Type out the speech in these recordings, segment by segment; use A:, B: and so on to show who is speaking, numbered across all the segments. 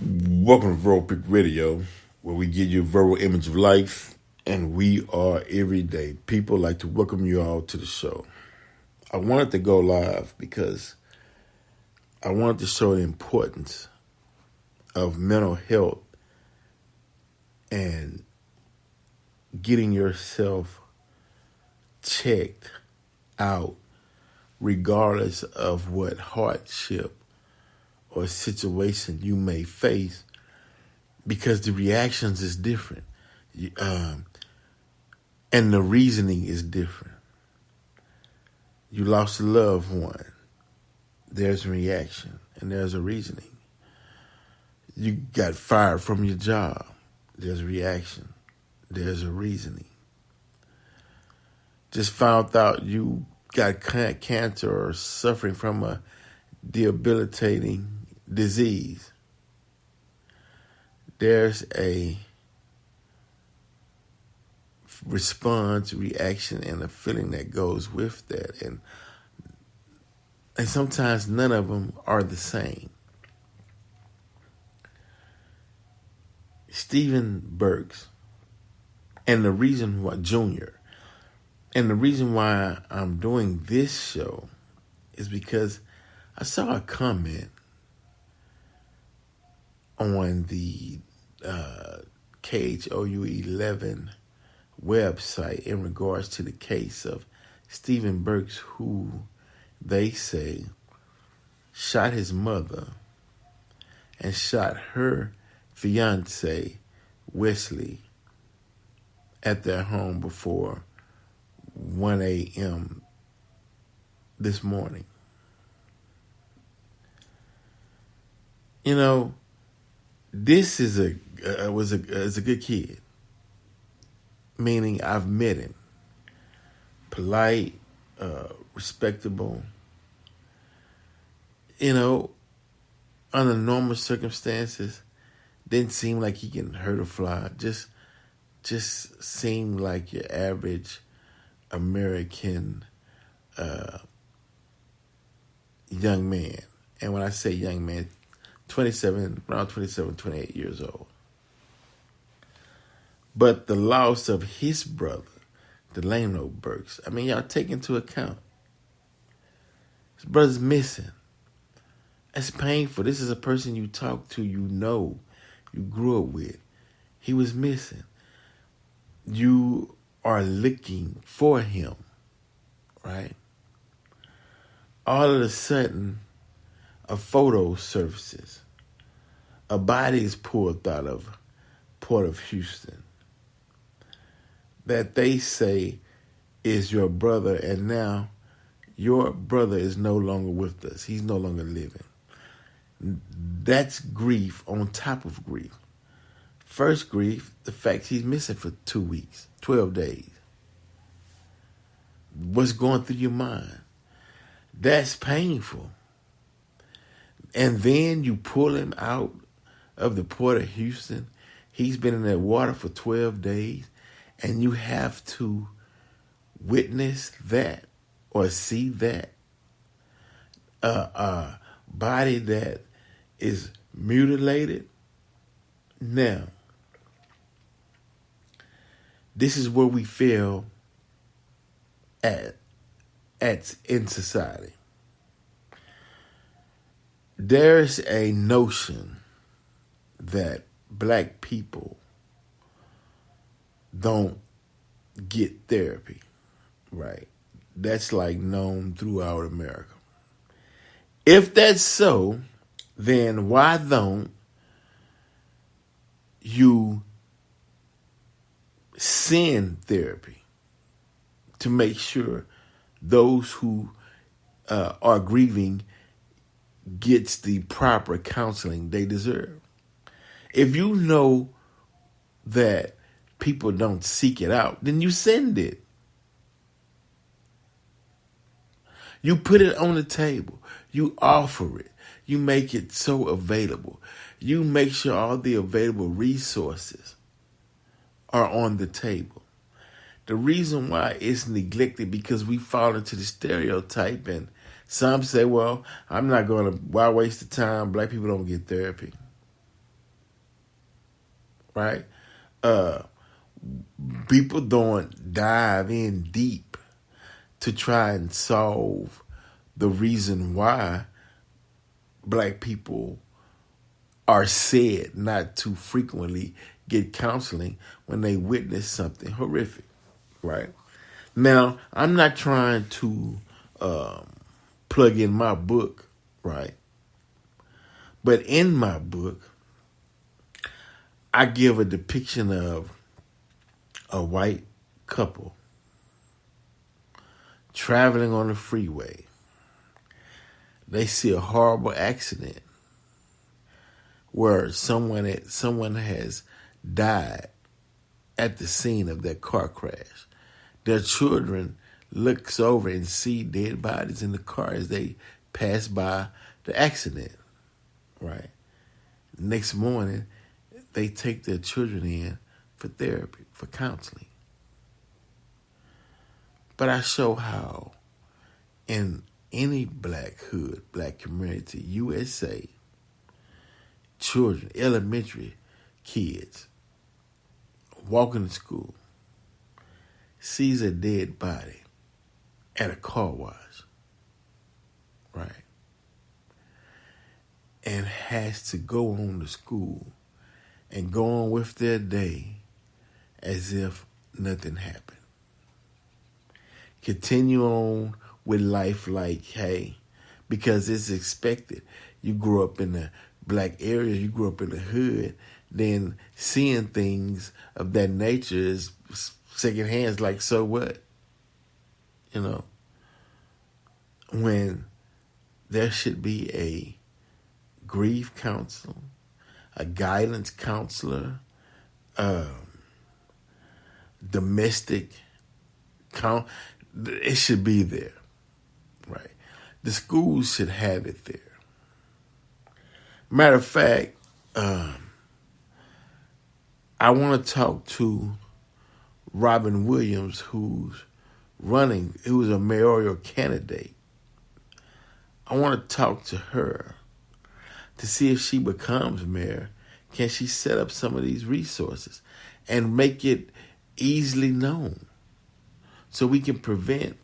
A: Welcome to Verbal Pick Radio, where we give you a verbal image of life, and we are everyday people. Like to welcome you all to the show. I wanted to go live because I wanted to show the importance of mental health and getting yourself checked out, regardless of what hardship or situation you may face, because the reactions is different, and the reasoning is different. You lost a loved one, there's a reaction and there's a reasoning. You got fired from your job, there's a reaction, there's a reasoning. Just found out you got cancer or suffering from a debilitating disease. There's a response, reaction, and a feeling that goes with that. And sometimes none of them are the same. Stephen Burkes, and the reason why, Junior, and the reason why I'm doing this show is because I saw a comment on the KHOU 11 website in regards to the case of Stephen Burkes, who they say shot his mother and shot her fiance, Wesley, at their home before 1 a.m. this morning. You know, this is a good kid. Meaning I've met him. Polite, respectable. You know, under normal circumstances, didn't seem like he can hurt a fly. Just seemed like your average American young man. And when I say young man, around 27, 28 years old. But the loss of his brother, Delano Burkes, I mean, y'all take into account. His brother's missing. That's painful. This is a person you talk to, you know, you grew up with. He was missing. You are looking for him, right? All of a sudden, a photo surfaces. A body is pulled out of Port of Houston that they say is your brother, and now your brother is no longer with us. He's no longer living. That's grief on top of grief. First grief, the fact he's missing for 2 weeks, 12 days. What's going through your mind? That's painful. And then you pull him out of the Port of Houston. He's been in that water for 12 days. And you have to witness that or see that. A body that is mutilated. Now, this is where we fail at in society. There's a notion that black people don't get therapy, right? That's like known throughout America. If that's so, then why don't you send therapy to make sure those who are grieving gets the proper counseling they deserve? If you know that people don't seek it out, then you send it. You put it on the table. You offer it. You make it so available. You make sure all the available resources are on the table. The reason why it's neglected because we fall into the stereotype, and some say, well, I'm not going to, why waste the time? Black people don't get therapy. right? Uh, People don't dive in deep to try and solve the reason why black people are said not to frequently get counseling when they witness something horrific, right? Now, I'm not trying to plug in my book, right? But in my book, I give a depiction of a white couple traveling on the freeway. They see a horrible accident where someone has died at the scene of that car crash. Their children looks over and see dead bodies in the car as they pass by the accident, right? Next morning, they take their children in for therapy, for counseling. But I show how in any black hood, black community, USA, children, elementary kids, walking to school, sees a dead body at a car wash, right? And has to go on to school and go on with their day as if nothing happened. Continue on with life like, hey, because it's expected. You grew up in the black area, you grew up in the hood, then seeing things of that nature is secondhand. It's like, so what? You know, when there should be a grief counselor, a guidance counselor, domestic it should be there, right? The schools should have it there. Matter of fact, I want to talk to Robin Williams, who's a mayoral candidate. I want to talk to her to see if she becomes mayor. Can she set up some of these resources and make it easily known so we can prevent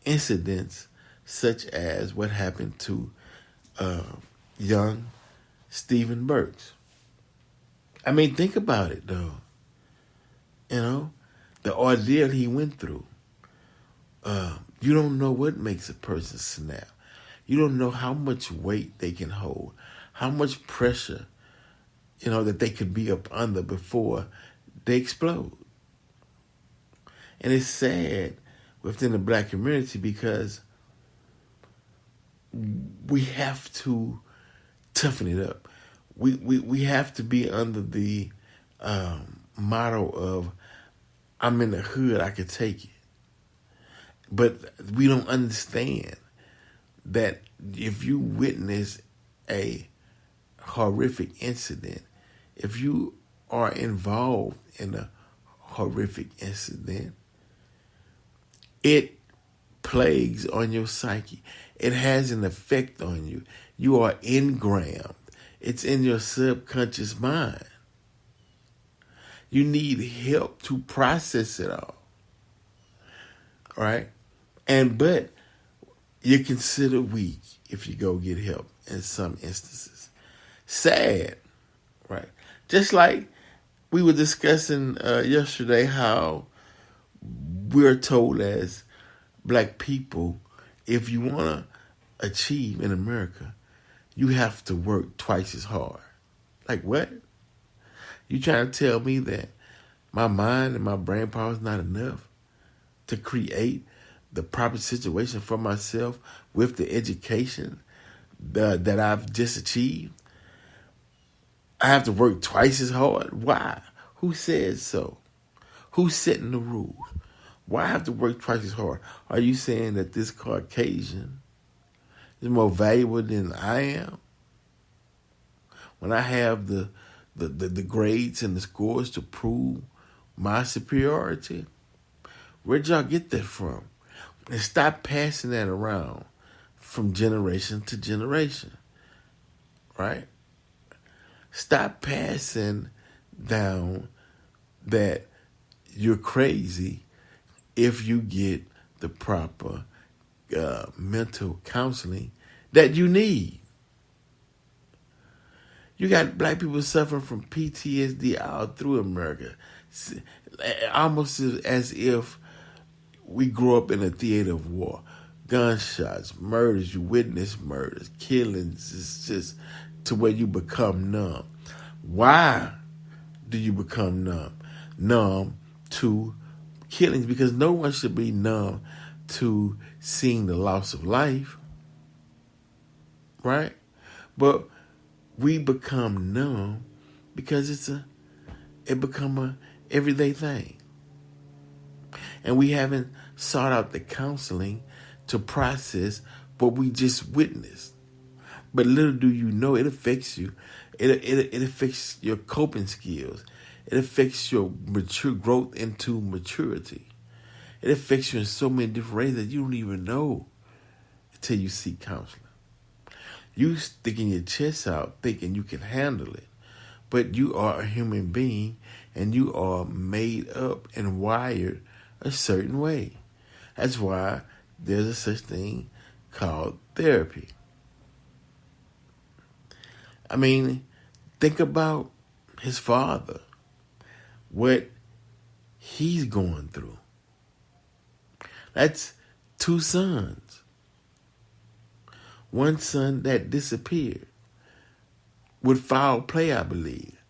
A: incidents such as what happened to young Stephen Burkes? I mean, think about it, though. You know, the ordeal he went through. You don't know what makes a person snap. You don't know how much weight they can hold, how much pressure, that they could be up under before they explode. And it's sad within the black community because we have to toughen it up. We have to be under the motto of, I'm in the hood, I could take it. But we don't understand that if you witness a horrific incident, if you are involved in a horrific incident, it plagues on your psyche. It has an effect on you. You are engrammed. It's in your subconscious mind. You need help to process it all. Right? But you're considered weak if you go get help in some instances. Sad, right? Just like we were discussing yesterday how we're told as black people, if you want to achieve in America, you have to work twice as hard. Like what? You trying to tell me that my mind and my brain power is not enough to create the proper situation for myself with the education that I've just achieved? I have to work twice as hard? Why? Who says so? Who's setting the rules? Why I have to work twice as hard? Are you saying that this Caucasian is more valuable than I am? When I have the grades and the scores to prove my superiority? Where'd y'all get that from? And stop passing that around from generation to generation, right? Stop passing down that you're crazy if you get the proper mental counseling that you need. You got black people suffering from PTSD all through America, almost as if we grew up in a theater of war. Gunshots, murders, you witness murders, killings. It's just to where you become numb. Why do you become numb? Numb to killings, because no one should be numb to seeing the loss of life, right? But we become numb because it become a everyday thing, and we haven't sought out the counseling to process what we just witnessed. But little do you know, it affects you. It affects your coping skills. It affects your mature growth into maturity. It affects you in so many different ways that you don't even know until you seek counseling. You sticking your chest out thinking you can handle it. But you are a human being, and you are made up and wired a certain way. That's why there's a such thing called therapy. I mean, think about his father, what he's going through. That's 2 sons. One son that disappeared with foul play, I believe.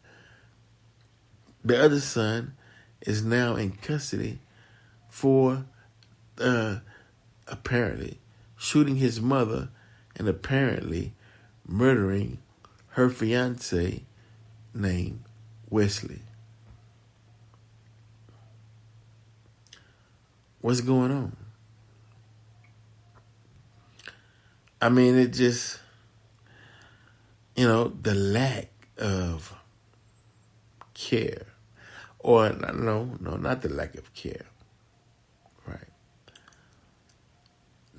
A: The other son is now in custody for apparently shooting his mother and apparently murdering her fiance named Wesley. What's going on? I mean, it just, the lack of care. Or, no, not the lack of care. Right.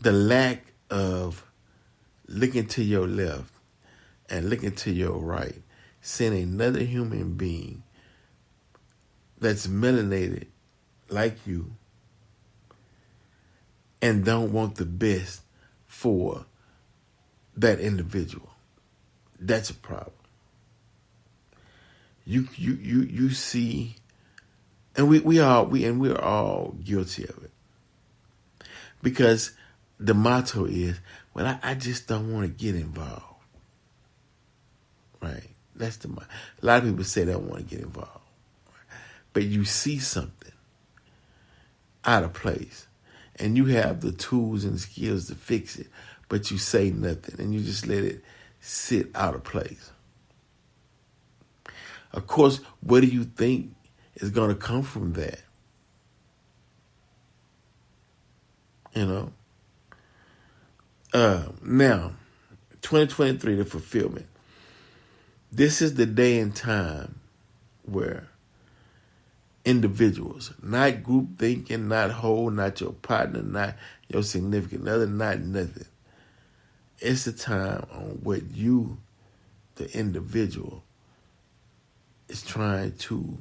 A: The lack of looking to your left and looking to your right, seeing another human being that's melanated like you and don't want the best for that individual. That's a problem. You see, and we're all guilty of it. Because the motto is, well, I just don't want to get involved. Right? That's a lot of people say they don't want to get involved. But you see something out of place, and you have the tools and skills to fix it, but you say nothing, and you just let it sit out of place. Of course, what do you think is going to come from that? Now, 2023, the fulfillment. This is the day and time where individuals, not group thinking, not whole, not your partner, not your significant other, not nothing. It's the time on what you, the individual, is trying to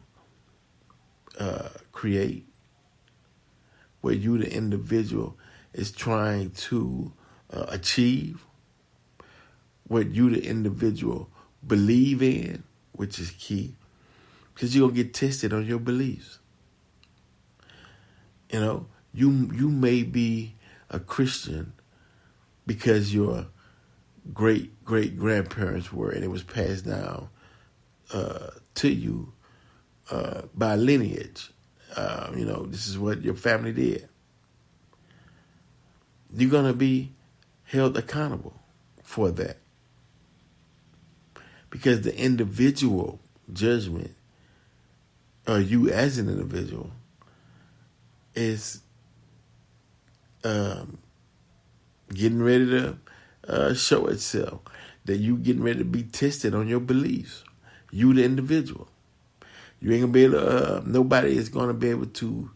A: create, where you, the individual, is trying to achieve, what you, the individual, believe in, which is key, because you're going to get tested on your beliefs. You may be a Christian because your great-great-grandparents were, and it was passed down to you by lineage. This is what your family did. You're going to be held accountable for that. Because the individual judgment, or you as an individual, is getting ready to show itself. That you getting ready to be tested on your beliefs. You, the individual. You ain't going to be able to, nobody is going to be able to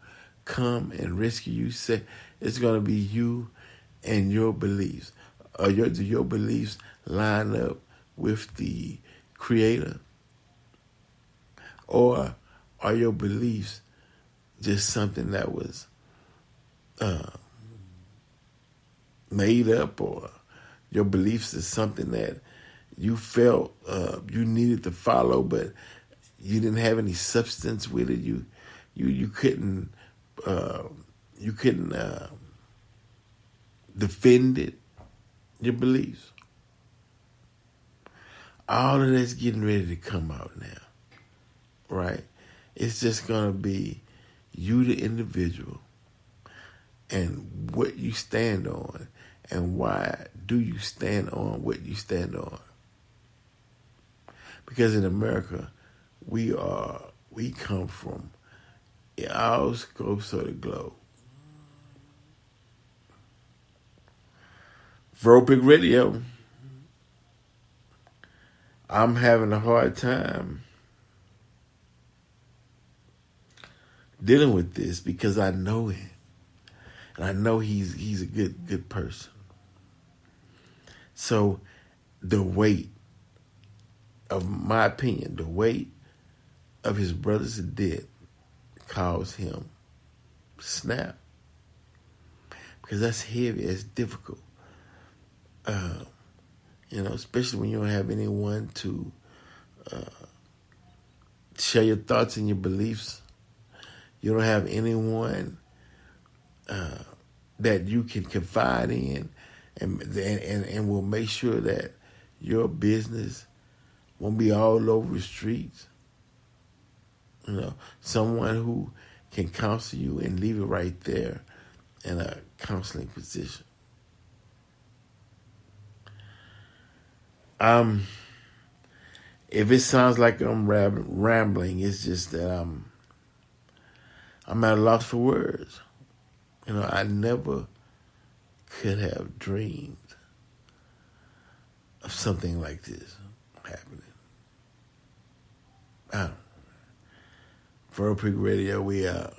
A: come and rescue you. Say it's going to be you and your beliefs. Do your beliefs line up with the Creator? Or are your beliefs just something that was made up, or your beliefs is something that you felt you needed to follow, but you didn't have any substance with it. You couldn't defend it. Your beliefs. All of that's getting ready to come out now, right? It's just gonna be you, the individual, and what you stand on, and why do you stand on what you stand on. Because in America, we come from all scopes of the globe. Burkes Radio, I'm having a hard time dealing with this because I know him. And I know he's a good person. So the weight of my opinion, the weight of his brother's death caused him to snap. Because that's heavy, it's difficult. Especially when you don't have anyone to share your thoughts and your beliefs. You don't have anyone that you can confide in, and will make sure that your business won't be all over the streets. Someone who can counsel you and leave it right there in a counseling position. If it sounds like I'm rambling, it's just that I'm at a loss for words. I never could have dreamed of something like this happening. I don't know. Burkes Radio, we out.